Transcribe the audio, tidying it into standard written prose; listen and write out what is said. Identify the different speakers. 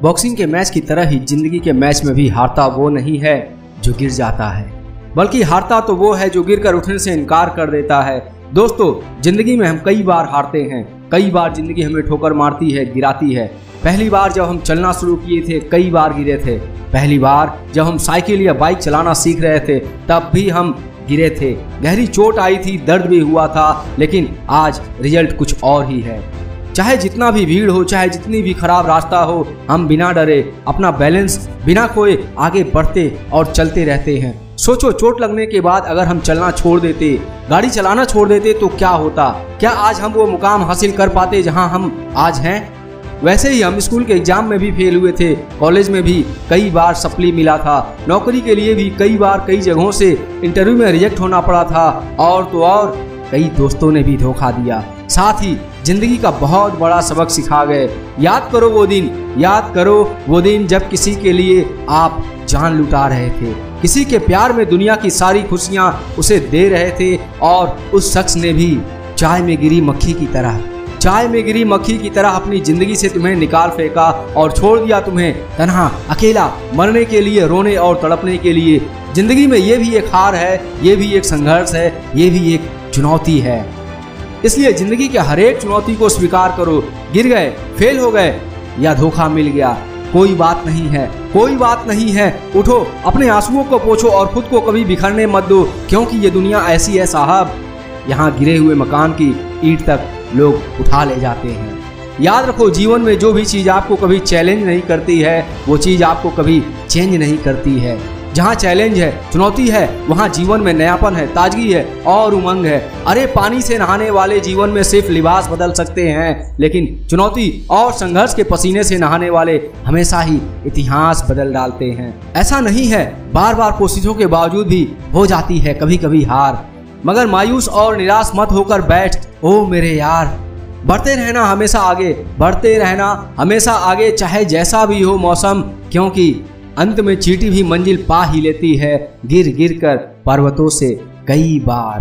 Speaker 1: Boxing के match की तरह ही जिंदगी के मैच में भी हारता वो नहीं है जो गिर जाता है, बल्कि हारता तो वो है जो गिरकर उठने से इनकार कर देता है। दोस्तों, जिंदगी में हम कई बार हारते हैं, कई बार जिंदगी हमें ठोकर मारती है, गिराती है। पहली बार जब हम चलना शुरू किए थे कई बार गिरे थे। पहली बार जब हम साइकिल या बाइक चलाना सीख रहे थे तब भी हम गिरे थे, गहरी चोट आई थी, दर्द भी हुआ था, लेकिन आज रिजल्ट कुछ और ही है। चाहे जितना भी भीड़ हो, चाहे जितनी भी खराब रास्ता हो, हम बिना डरे, अपना बैलेंस बिना खोए आगे बढ़ते और चलते रहते हैं। सोचो, चोट लगने के बाद अगर हम चलना छोड़ देते, गाड़ी चलाना छोड़ देते तो क्या होता? क्या आज हम वो मुकाम हासिल कर पाते जहां हम आज हैं? वैसे ही हम स्कूल के एग्जाम में भी फेल हुए थे, कॉलेज में भी कई बार सप्ली मिला था, नौकरी के लिए भी कई बार कई जगहों से इंटरव्यू में रिजेक्ट होना पड़ा था, और तो और कई दोस्तों ने भी धोखा दिया। साथ ही जिंदगी का बहुत बड़ा सबक सिखा गए। याद करो वो दिन, याद करो वो दिन जब किसी के लिए आप जान लुटा रहे थे, किसी के प्यार में दुनिया की सारी खुशियां उसे दे रहे थे, और उस शख्स ने भी चाय में गिरी मक्खी की तरह अपनी जिंदगी से तुम्हें निकाल फेंका और छोड़ दिया तुम्हें तन्हा, अकेला, मरने के लिए, रोने और तड़पने के लिए। जिंदगी में ये भी एक हार है, ये भी एक संघर्ष है, ये भी एक चुनौती है। इसलिए जिंदगी के हर एक चुनौती को स्वीकार करो। गिर गए, फेल हो गए या धोखा मिल गया, कोई बात नहीं है, कोई बात नहीं है। उठो, अपने आंसुओं को पोंछो और खुद को कभी बिखरने मत दो, क्योंकि ये दुनिया ऐसी है साहब, यहाँ गिरे हुए मकान की ईंट तक लोग उठा ले जाते हैं। याद रखो, जीवन में जो भी चीज़ आपको कभी चैलेंज नहीं करती है वो चीज़ आपको कभी चेंज नहीं करती है। जहाँ चैलेंज है, चुनौती है, वहाँ जीवन में नयापन है, ताजगी है और उमंग है। अरे पानी से नहाने वाले जीवन में सिर्फ लिबास बदल सकते हैं, लेकिन चुनौती और संघर्ष के पसीने से नहाने वाले हमेशा ही इतिहास बदल डालते हैं। ऐसा नहीं है, बार बार कोशिशों के बावजूद भी हो जाती है कभी कभी हार, मगर मायूस और निराश मत होकर बैठ ओ मेरे यार। बढ़ते रहना हमेशा आगे, बढ़ते रहना हमेशा आगे, चाहे जैसा भी हो मौसम, क्योंकि अंत में चींटी भी मंजिल पा ही लेती है, गिर गिर कर पर्वतों से कई बार।